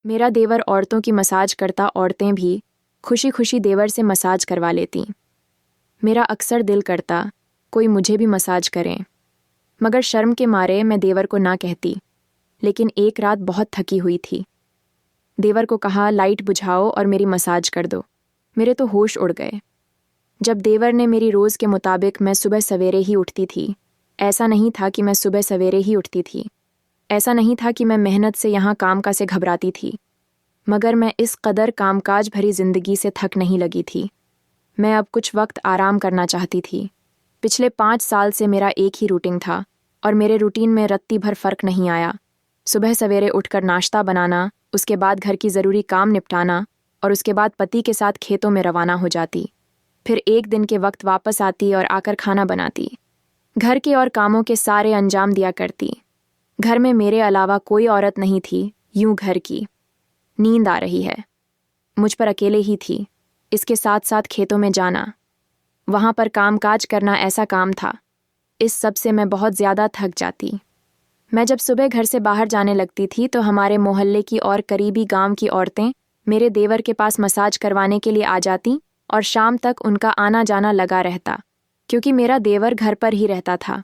मेरा देवर औरतों की मसाज करता, औरतें भी खुशी खुशी देवर से मसाज करवा लेती। मेरा अक्सर दिल करता कोई मुझे भी मसाज करे, मगर शर्म के मारे मैं देवर को ना कहती। लेकिन एक रात बहुत थकी हुई थी। देवर को कहा, लाइट बुझाओ और मेरी मसाज कर दो। मेरे तो होश उड़ गए। जब देवर ने मेरी रोज़ के मुताबिक मैं सुबह सवेरे ही उठती थी। ऐसा नहीं था कि मैं सुबह सवेरे ही उठती थी। ऐसा नहीं था कि मैं मेहनत से यहाँ काम का से घबराती थी। मगर मैं इस कदर कामकाज भरी जिंदगी से थक नहीं लगी थी। मैं अब कुछ वक्त आराम करना चाहती थी। पिछले 5 साल से मेरा एक ही रूटीन था और मेरे रूटीन में रत्ती भर फर्क नहीं आया। सुबह सवेरे उठकर नाश्ता बनाना, उसके बाद घर की ज़रूरी काम निपटाना और उसके बाद पति के साथ खेतों में रवाना हो जाती। फिर एक दिन के वक्त वापस आती और आकर खाना बनाती। घर के और कामों के सारे अंजाम दिया करती। घर में मेरे अलावा कोई औरत नहीं थी। यूं घर की नींद आ रही है, मुझ पर अकेले ही थी। इसके साथ साथ खेतों में जाना, वहां पर कामकाज करना ऐसा काम था। इस सब से मैं बहुत ज़्यादा थक जाती। मैं जब सुबह घर से बाहर जाने लगती थी तो हमारे मोहल्ले की और करीबी गांव की औरतें मेरे देवर के पास मसाज करवाने के लिए आ जाती और शाम तक उनका आना जाना लगा रहता, क्योंकि मेरा देवर घर पर ही रहता था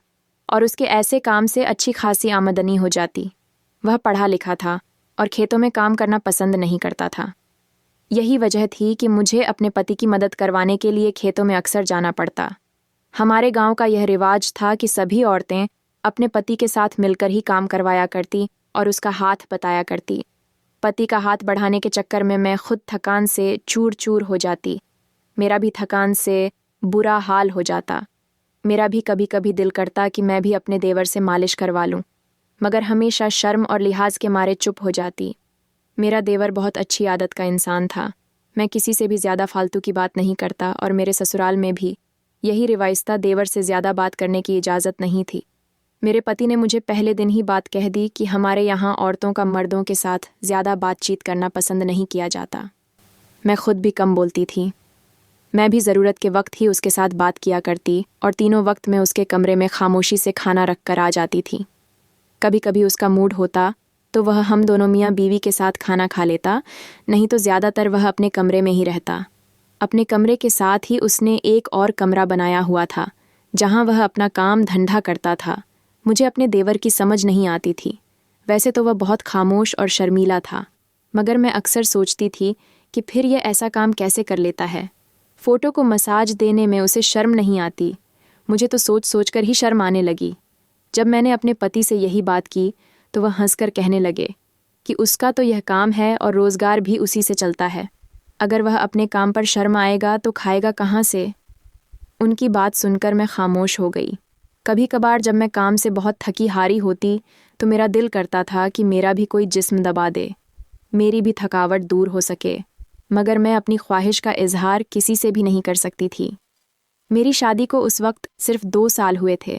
और उसके ऐसे काम से अच्छी खासी आमदनी हो जाती। वह पढ़ा लिखा था और खेतों में काम करना पसंद नहीं करता था। यही वजह थी कि मुझे अपने पति की मदद करवाने के लिए खेतों में अक्सर जाना पड़ता। हमारे गांव का यह रिवाज था कि सभी औरतें अपने पति के साथ मिलकर ही काम करवाया करती और उसका हाथ बताया करती। पति का हाथ बढ़ाने के चक्कर में मैं खुद थकान से चूर चूर हो जाती। मेरा भी थकान से बुरा हाल हो जाता। मेरा भी कभी कभी दिल करता कि मैं भी अपने देवर से मालिश करवा लूं, मगर हमेशा शर्म और लिहाज के मारे चुप हो जाती। मेरा देवर बहुत अच्छी आदत का इंसान था। मैं किसी से भी ज़्यादा फालतू की बात नहीं करता और मेरे ससुराल में भी यही रिवाज था, देवर से ज़्यादा बात करने की इजाज़त नहीं थी। मेरे पति ने मुझे पहले दिन ही बात कह दी कि हमारे यहाँ औरतों का मर्दों के साथ ज़्यादा बातचीत करना पसंद नहीं किया जाता। मैं खुद भी कम बोलती थी। मैं भी ज़रूरत के वक्त ही उसके साथ बात किया करती और तीनों वक्त में उसके कमरे में खामोशी से खाना रख कर आ जाती थी। कभी कभी उसका मूड होता तो वह हम दोनों मियाँ बीवी के साथ खाना खा लेता, नहीं तो ज़्यादातर वह अपने कमरे में ही रहता। अपने कमरे के साथ ही उसने एक और कमरा बनाया हुआ था, जहाँ वह अपना काम धंधा करता था। मुझे अपने देवर की समझ नहीं आती थी। वैसे तो वह बहुत खामोश और शर्मीला था, मगर मैं अक्सर सोचती थी कि फिर यह ऐसा काम कैसे कर लेता है। फ़ोटो को मसाज देने में उसे शर्म नहीं आती। मुझे तो सोच सोच कर ही शर्म आने लगी। जब मैंने अपने पति से यही बात की तो वह हंसकर कहने लगे कि उसका तो यह काम है और रोज़गार भी उसी से चलता है। अगर वह अपने काम पर शर्म आएगा तो खाएगा कहाँ से। उनकी बात सुनकर मैं खामोश हो गई। कभी कभार जब मैं काम से बहुत थकी हारी होती तो मेरा दिल करता था कि मेरा भी कोई जिस्म दबा दे, मेरी भी थकावट दूर हो सके, मगर मैं अपनी ख्वाहिश का इजहार किसी से भी नहीं कर सकती थी। मेरी शादी को उस वक्त सिर्फ 2 साल हुए थे।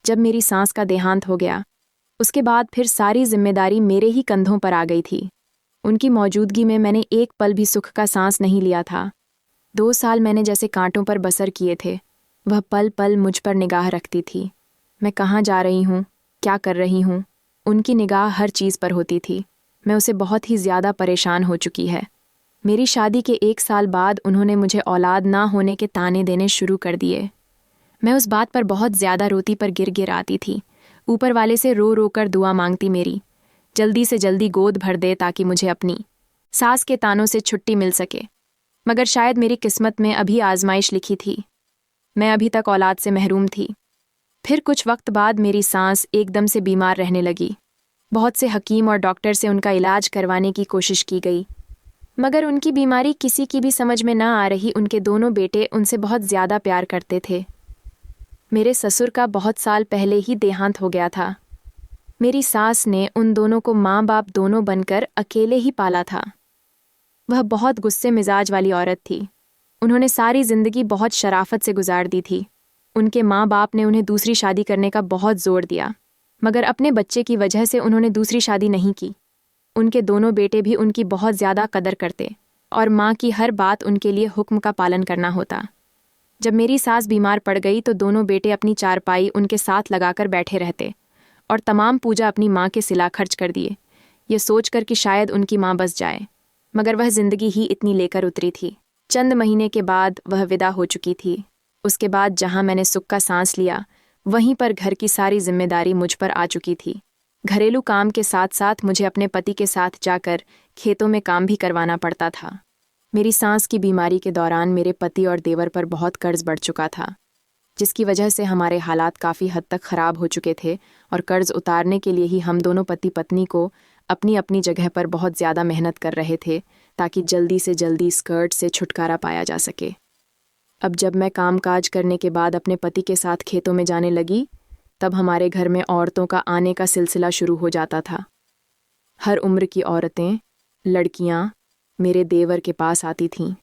जब मेरी सास का देहांत हो गया, उसके बाद फिर सारी जिम्मेदारी मेरे ही कंधों पर आ गई थी। उनकी मौजूदगी में मैंने एक पल भी सुख का सांस नहीं लिया था। 2 साल मैंने जैसे कांटों पर बसर किए थे। वह पल पल मुझ पर निगाह रखती थी। मैं कहाँ जा रही हूँ, क्या कर रही हूँ, उनकी निगाह हर चीज़ पर होती थी। मैं उसे बहुत ही ज़्यादा परेशान हो चुकी है। मेरी शादी के 1 साल बाद उन्होंने मुझे औलाद ना होने के ताने देने शुरू कर दिए। मैं उस बात पर बहुत ज़्यादा रोती पर गिर गिर आती थी। ऊपर वाले से रो रो कर दुआ मांगती मेरी जल्दी से जल्दी गोद भर दे ताकि मुझे अपनी सास के तानों से छुट्टी मिल सके। मगर शायद मेरी किस्मत में अभी आजमाइश लिखी थी। मैं अभी तक औलाद से महरूम थी। फिर कुछ वक्त बाद मेरी सास एकदम से बीमार रहने लगी। बहुत से हकीम और डॉक्टर से उनका इलाज करवाने की कोशिश की गई, मगर उनकी बीमारी किसी की भी समझ में ना आ रही। उनके दोनों बेटे उनसे बहुत ज़्यादा प्यार करते थे। मेरे ससुर का बहुत साल पहले ही देहांत हो गया था। मेरी सास ने उन दोनों को माँ बाप दोनों बनकर अकेले ही पाला था। वह बहुत गुस्से मिजाज वाली औरत थी। उन्होंने सारी जिंदगी बहुत शराफत से गुजार दी थी। उनके माँ बाप ने उन्हें दूसरी शादी करने का बहुत जोर दिया, मगर अपने बच्चे की वजह से उन्होंने दूसरी शादी नहीं की। उनके दोनों बेटे भी उनकी बहुत ज़्यादा कदर करते और माँ की हर बात उनके लिए हुक्म का पालन करना होता। जब मेरी सास बीमार पड़ गई तो दोनों बेटे अपनी चारपाई उनके साथ लगाकर बैठे रहते और तमाम पूजा अपनी माँ के सिला खर्च कर दिए ये सोचकर कि शायद उनकी माँ बस जाए, मगर वह जिंदगी ही इतनी लेकर उतरी थी। चंद महीने के बाद वह विदा हो चुकी थी। उसके बाद जहाँ मैंने सुख का सांस लिया, वहीं पर घर की सारी जिम्मेदारी मुझ पर आ चुकी थी। घरेलू काम के साथ साथ मुझे अपने पति के साथ जाकर खेतों में काम भी करवाना पड़ता था। मेरी सांस की बीमारी के दौरान मेरे पति और देवर पर बहुत कर्ज बढ़ चुका था, जिसकी वजह से हमारे हालात काफ़ी हद तक ख़राब हो चुके थे और कर्ज उतारने के लिए ही हम दोनों पति पत्नी को अपनी अपनी जगह पर बहुत ज़्यादा मेहनत कर रहे थे ताकि जल्दी से जल्दी इस कर्ज से छुटकारा पाया जा सके। अब जब मैं कामकाज करने के बाद अपने पति के साथ खेतों में जाने लगी, तब हमारे घर में औरतों का आने का सिलसिला शुरू हो जाता था। हर उम्र की औरतें, लड़कियां मेरे देवर के पास आती थीं।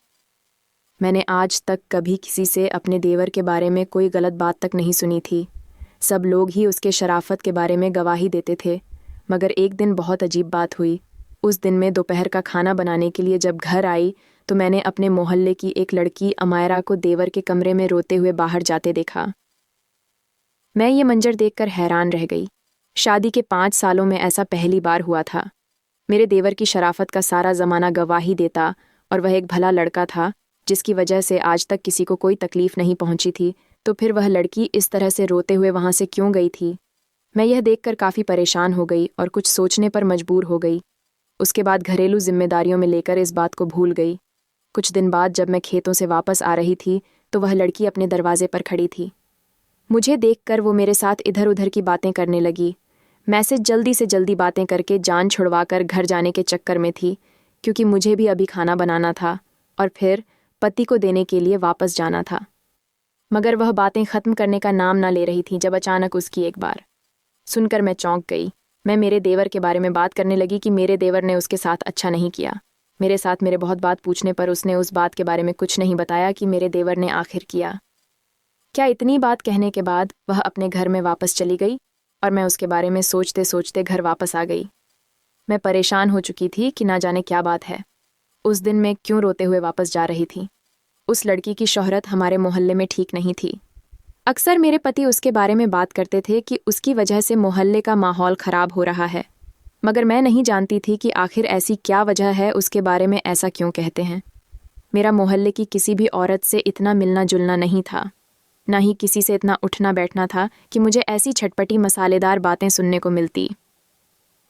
मैंने आज तक कभी किसी से अपने देवर के बारे में कोई गलत बात तक नहीं सुनी थी। सब लोग ही उसके शराफत के बारे में गवाही देते थे। मगर एक दिन बहुत अजीब बात हुई। उस दिन मैं दोपहर का खाना बनाने के लिए जब घर आई तो मैंने अपने मोहल्ले की एक लड़की अमायरा को देवर के कमरे में रोते हुए बाहर जाते देखा। मैं ये मंजर देखकर हैरान रह गई। शादी के 5 सालों में ऐसा पहली बार हुआ था। मेरे देवर की शराफत का सारा ज़माना गवाही देता और वह एक भला लड़का था जिसकी वजह से आज तक किसी को कोई तकलीफ नहीं पहुंची थी, तो फिर वह लड़की इस तरह से रोते हुए वहां से क्यों गई थी? मैं यह देखकर काफ़ी परेशान हो गई और कुछ सोचने पर मजबूर हो गई। उसके बाद घरेलू जिम्मेदारियों में लेकर इस बात को भूल गई। कुछ दिन बाद जब मैं खेतों से वापस आ रही थी तो वह लड़की अपने दरवाजे पर खड़ी थी। मुझे देखकर वो मेरे साथ इधर उधर की बातें करने लगी। मैं से जल्दी बातें करके जान छुड़वाकर घर जाने के चक्कर में थी, क्योंकि मुझे भी अभी खाना बनाना था और फिर पति को देने के लिए वापस जाना था। मगर वह बातें ख़त्म करने का नाम ना ले रही थी जब अचानक उसकी एक बार सुनकर मैं चौंक गई। मैं मेरे देवर के बारे में बात करने लगी कि मेरे देवर ने उसके साथ अच्छा नहीं किया। मेरे साथ मेरे बहुत बात पूछने पर उसने उस बात के बारे में कुछ नहीं बताया कि मेरे देवर ने आखिर किया क्या। इतनी बात कहने के बाद वह अपने घर में वापस चली गई और मैं उसके बारे में सोचते सोचते घर वापस आ गई। मैं परेशान हो चुकी थी कि ना जाने क्या बात है। उस दिन मैं क्यों रोते हुए वापस जा रही थी? उस लड़की की शोहरत हमारे मोहल्ले में ठीक नहीं थी। अक्सर मेरे पति उसके बारे में बात करते थे कि उसकी वजह से मोहल्ले का माहौल ख़राब हो रहा है, मगर मैं नहीं जानती थी कि आखिर ऐसी क्या वजह है, उसके बारे में ऐसा क्यों कहते हैं। मेरा मोहल्ले की किसी भी औरत से इतना मिलना जुलना नहीं था, ना ही किसी से इतना उठना बैठना था कि मुझे ऐसी छटपटी मसालेदार बातें सुनने को मिलती।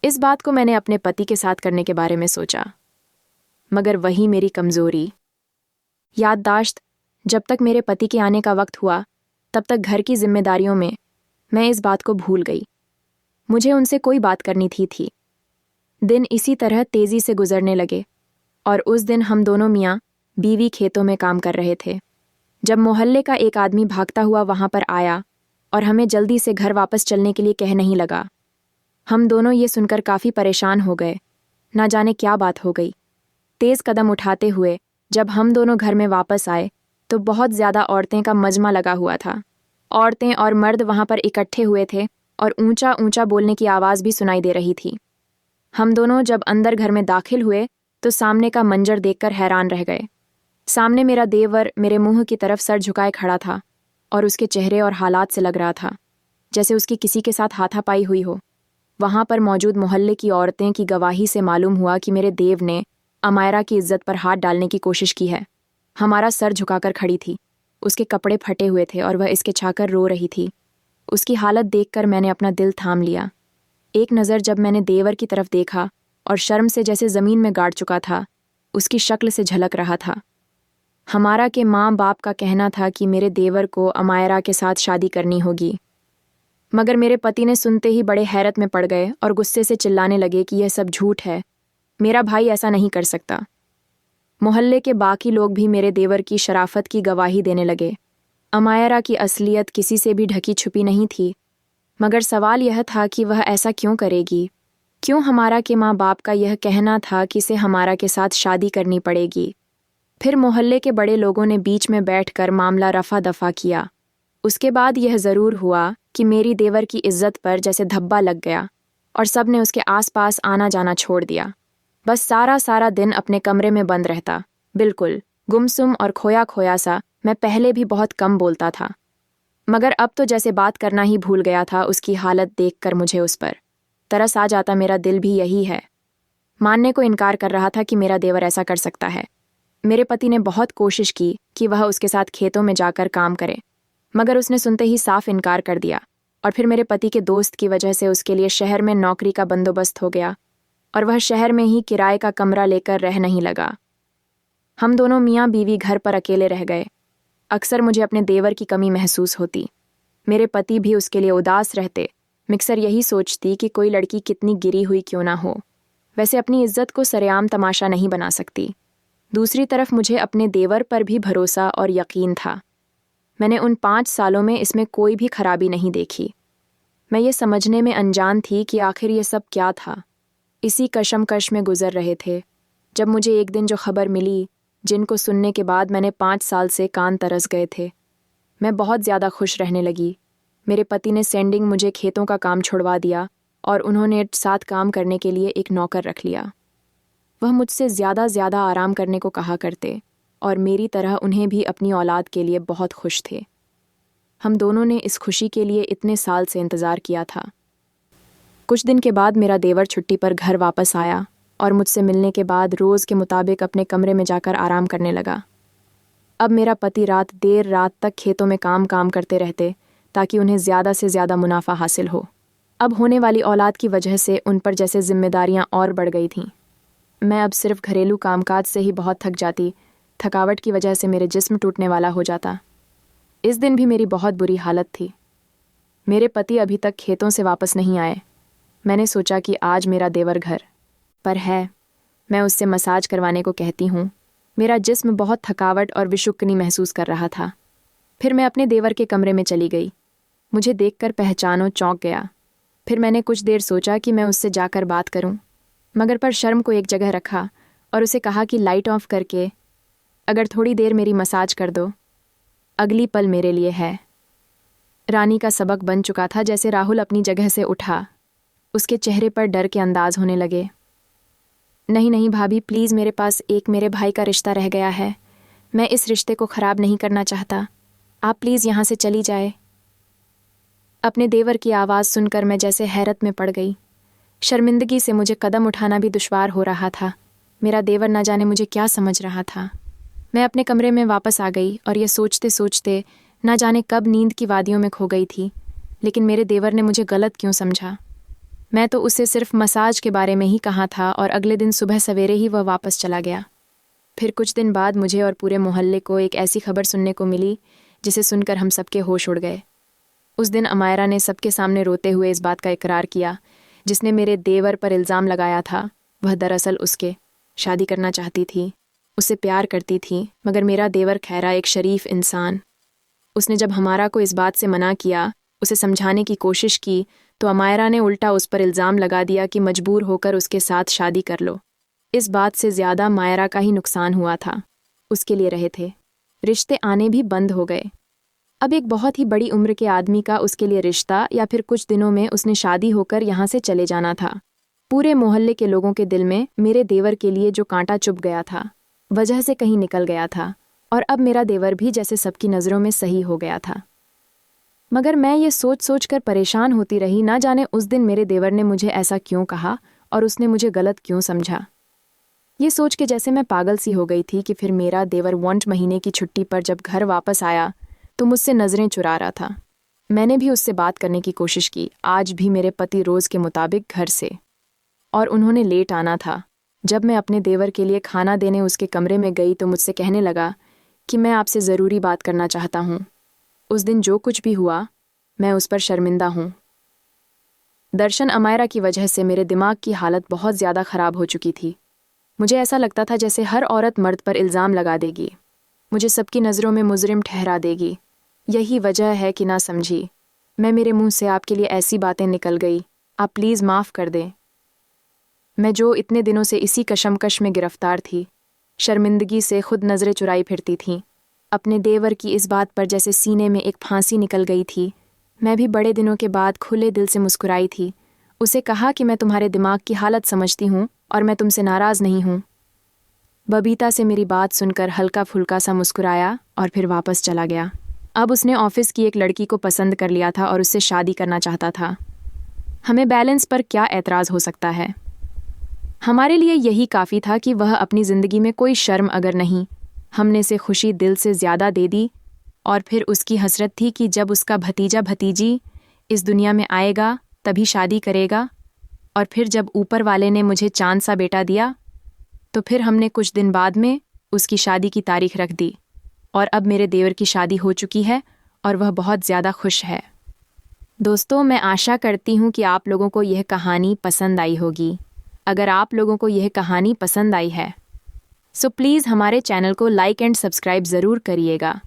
इस बात को मैंने अपने पति के साथ करने के बारे में सोचा, मगर वही मेरी कमज़ोरी याददाश्त। जब तक मेरे पति के आने का वक्त हुआ तब तक घर की जिम्मेदारियों में मैं इस बात को भूल गई। मुझे उनसे कोई बात करनी थी। दिन इसी तरह तेज़ी से गुजरने लगे और उस दिन हम दोनों मियाँ बीवी खेतों में काम कर रहे थे जब मोहल्ले का एक आदमी भागता हुआ वहां पर आया और हमें जल्दी से घर वापस चलने के लिए कह नहीं लगा। हम दोनों ये सुनकर काफ़ी परेशान हो गए। ना जाने क्या बात हो गई। तेज़ कदम उठाते हुए जब हम दोनों घर में वापस आए तो बहुत ज़्यादा औरतें का मजमा लगा हुआ था। औरतें और मर्द वहां पर इकट्ठे हुए थे और ऊंचा ऊंचा बोलने की आवाज़ भी सुनाई दे रही थी। हम दोनों जब अंदर घर में दाखिल हुए तो सामने का मंजर देखकर हैरान रह गए। सामने मेरा देवर मेरे मुंह की तरफ सर झुकाए खड़ा था और उसके चेहरे और हालात से लग रहा था जैसे उसकी किसी के साथ हाथापाई हुई हो। वहां पर मौजूद मोहल्ले की औरतें की गवाही से मालूम हुआ कि मेरे देव ने अमायरा की इज्जत पर हाथ डालने की कोशिश की है। हमारा सर झुकाकर खड़ी थी। उसके कपड़े फटे हुए थे और वह इसके छाकर रो रही थी। उसकी हालत देखकर मैंने अपना दिल थाम लिया। एक नज़र जब मैंने देवर की तरफ देखा और शर्म से जैसे ज़मीन में गाड़ चुका था, उसकी शक्ल से झलक रहा था। हमारा के माँ बाप का कहना था कि मेरे देवर को अमायरा के साथ शादी करनी होगी, मगर मेरे पति ने सुनते ही बड़े हैरत में पड़ गए और गुस्से से चिल्लाने लगे कि यह सब झूठ है, मेरा भाई ऐसा नहीं कर सकता। मोहल्ले के बाकी लोग भी मेरे देवर की शराफत की गवाही देने लगे। अमायरा की असलियत किसी से भी ढकी छुपी नहीं थी, मगर सवाल यह था कि वह ऐसा क्यों करेगी? क्यों हमारा के माँ बाप का यह कहना था कि इसे हमारा के साथ शादी करनी पड़ेगी? फिर मोहल्ले के बड़े लोगों ने बीच में बैठकर मामला रफा दफा किया। उसके बाद यह ज़रूर हुआ कि मेरी देवर की इज्जत पर जैसे धब्बा लग गया और सब ने उसके आसपास आना जाना छोड़ दिया। बस सारा दिन अपने कमरे में बंद रहता, बिल्कुल गुमसुम और खोया खोया सा। मैं पहले भी बहुत कम बोलता था, मगर अब तो जैसे बात करना ही भूल गया था। उसकी हालत देखकर मुझे उस पर तरस आ जाता। मेरा दिल भी यही है, मानने को इनकार कर रहा था कि मेरा देवर ऐसा कर सकता है। मेरे पति ने बहुत कोशिश की कि वह उसके साथ खेतों में जाकर काम करे, मगर उसने सुनते ही साफ इनकार कर दिया। और फिर मेरे पति के दोस्त की वजह से उसके लिए शहर में नौकरी का बंदोबस्त हो गया और वह शहर में ही किराए का कमरा लेकर रह नहीं लगा। हम दोनों मियाँ बीवी घर पर अकेले रह गए। अक्सर मुझे अपने देवर की कमी महसूस होती। मेरे पति भी उसके लिए उदास रहते। मिक्सर यही सोचती कि कोई लड़की कितनी गिरी हुई क्यों ना हो, वैसे अपनी इज्जत को सरेआम तमाशा नहीं बना सकती। दूसरी तरफ मुझे अपने देवर पर भी भरोसा और यकीन था। मैंने उन 5 सालों में इसमें कोई भी खराबी नहीं देखी। मैं ये समझने में अनजान थी कि आखिर ये सब क्या था। इसी कशमकश में गुजर रहे थे जब मुझे एक दिन जो खबर मिली, जिनको सुनने के बाद मैंने 5 साल से कान तरस गए थे। मैं बहुत ज़्यादा खुश रहने लगी। मेरे पति ने सेंडिंग मुझे खेतों का काम छुड़वा दिया और उन्होंने साथ काम करने के लिए एक नौकर रख लिया। वह मुझसे ज़्यादा आराम करने को कहा करते और मेरी तरह उन्हें भी अपनी औलाद के लिए बहुत खुश थे। हम दोनों ने इस खुशी के लिए इतने साल से इंतज़ार किया था। कुछ दिन के बाद मेरा देवर छुट्टी पर घर वापस आया और मुझसे मिलने के बाद रोज़ के मुताबिक अपने कमरे में जाकर आराम करने लगा। अब मेरा पति देर रात तक खेतों में काम करते रहते ताकि उन्हें ज़्यादा से ज़्यादा मुनाफा हासिल हो। अब होने वाली औलाद की वजह से उन पर जैसे जिम्मेदारियां और बढ़ गई थीं। मैं अब सिर्फ घरेलू कामकाज से ही बहुत थक जाती। थकावट की वजह से मेरे जिस्म टूटने वाला हो जाता। इस दिन भी मेरी बहुत बुरी हालत थी। मेरे पति अभी तक खेतों से वापस नहीं आए। मैंने सोचा कि आज मेरा देवर घर पर है, मैं उससे मसाज करवाने को कहती हूँ। मेरा जिस्म बहुत थकावट और विशुक्कनी महसूस कर रहा था। फिर मैं अपने देवर के कमरे में चली गई। मुझे देखकर पहचानो चौंक गया। फिर मैंने कुछ देर सोचा कि मैं उससे जाकर बात करूं, मगर पर शर्म को एक जगह रखा और उसे कहा कि लाइट ऑफ करके अगर थोड़ी देर मेरी मसाज कर दो। अगली पल मेरे लिए है रानी का सबक बन चुका था। जैसे राहुल अपनी जगह से उठा, उसके चेहरे पर डर के अंदाज होने लगे। नहीं भाभी, प्लीज़, मेरे पास एक मेरे भाई का रिश्ता रह गया है। मैं इस रिश्ते को ख़राब नहीं करना चाहता। आप प्लीज़ यहाँ से चली जाए। अपने देवर की आवाज़ सुनकर मैं जैसे हैरत में पड़ गई। शर्मिंदगी से मुझे कदम उठाना भी दुश्वार हो रहा था। मेरा देवर न जाने मुझे क्या समझ रहा था। मैं अपने कमरे में वापस आ गई और ये सोचते सोचते न जाने कब नींद की वादियों में खो गई थी। लेकिन मेरे देवर ने मुझे गलत क्यों समझा? मैं तो उसे सिर्फ मसाज के बारे में ही कहा था और अगले दिन सुबह सवेरे ही वह वापस चला गया। फिर कुछ दिन बाद मुझे और पूरे मोहल्ले को एक ऐसी खबर सुनने को मिली जिसे सुनकर हम सबके होश उड़ गए। उस दिन अमायरा ने सबके सामने रोते हुए इस बात का इकरार किया, जिसने मेरे देवर पर इल्ज़ाम लगाया था वह दरअसल उसके शादी करना चाहती थी, उससे प्यार करती थी। मगर मेरा देवर खैरा एक शरीफ इंसान। उसने जब हमारा को इस बात से मना किया, उसे समझाने की कोशिश की, तो अमायरा ने उल्टा उस पर इल्ज़ाम लगा दिया कि मजबूर होकर उसके साथ शादी कर लो। इस बात से ज़्यादा मायरा का ही नुकसान हुआ था। उसके लिए रहे थे, रिश्ते आने भी बंद हो गए। अब एक बहुत ही बड़ी उम्र के आदमी का उसके लिए रिश्ता या फिर कुछ दिनों में उसने शादी होकर यहाँ से चले जाना था। पूरे मोहल्ले के लोगों के दिल में मेरे देवर के लिए जो कांटा चुभ गया था, वजह से कहीं निकल गया था और अब मेरा देवर भी जैसे सबकी नज़रों में सही हो गया था। मगर मैं ये सोच कर परेशान होती रही, ना जाने उस दिन मेरे देवर ने मुझे ऐसा क्यों कहा और उसने मुझे गलत क्यों समझा। ये सोच के जैसे मैं पागल सी हो गई थी कि फिर मेरा देवर 1 महीने की छुट्टी पर जब घर वापस आया तो मुझसे नज़रें चुरा रहा था। मैंने भी उससे बात करने की कोशिश की, आज भी मेरे पति रोज़ के मुताबिक घर से, और उन्होंने लेट आना था। जब मैं अपने देवर के लिए खाना देने उसके कमरे में गई तो मुझसे कहने लगा कि मैं आपसे ज़रूरी बात करना चाहता हूँ। उस दिन जो कुछ भी हुआ, मैं उस पर शर्मिंदा हूँ। दर्शन अमायरा की वजह से मेरे दिमाग की हालत बहुत ज़्यादा ख़राब हो चुकी थी। मुझे ऐसा लगता था जैसे हर औरत मर्द पर इल्ज़ाम लगा देगी, मुझे सबकी नज़रों में मुजरिम ठहरा देगी। यही वजह है कि ना समझी मैं, मेरे मुंह से आपके लिए ऐसी बातें निकल गई। आप प्लीज़ माफ़ कर दें। मैं जो इतने दिनों से इसी कशमकश में गिरफ्तार थी, शर्मिंदगी से खुद नज़रें चुराई फिरती थी। अपने देवर की इस बात पर जैसे सीने में एक फांसी निकल गई थी। मैं भी बड़े दिनों के बाद खुले दिल से मुस्कुराई थी। उसे कहा कि मैं तुम्हारे दिमाग की हालत समझती हूँ और मैं तुमसे नाराज़ नहीं हूँ। बबीता से मेरी बात सुनकर हल्का फुल्का सा मुस्कुराया और फिर वापस चला गया। अब उसने ऑफिस की एक लड़की को पसंद कर लिया था और उससे शादी करना चाहता था। हमें बैलेंस पर क्या एतराज़ हो सकता है? हमारे लिए यही काफ़ी था कि वह अपनी ज़िंदगी में कोई शर्म अगर नहीं, हमने से खुशी दिल से ज़्यादा दे दी। और फिर उसकी हसरत थी कि जब उसका भतीजा भतीजी इस दुनिया में आएगा तभी शादी करेगा। और फिर जब ऊपर वाले ने मुझे चांद सा बेटा दिया तो फिर हमने कुछ दिन बाद में उसकी शादी की तारीख रख दी। और अब मेरे देवर की शादी हो चुकी है और वह बहुत ज़्यादा खुश है। दोस्तों, मैं आशा करती हूँ कि आप लोगों को यह कहानी पसंद आई होगी। अगर आप लोगों को यह कहानी पसंद आई है सो प्लीज़ हमारे चैनल को लाइक एंड सब्सक्राइब ज़रूर करिएगा।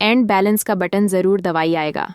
एंड बैलेंस का बटन ज़रूर दबाई आएगा।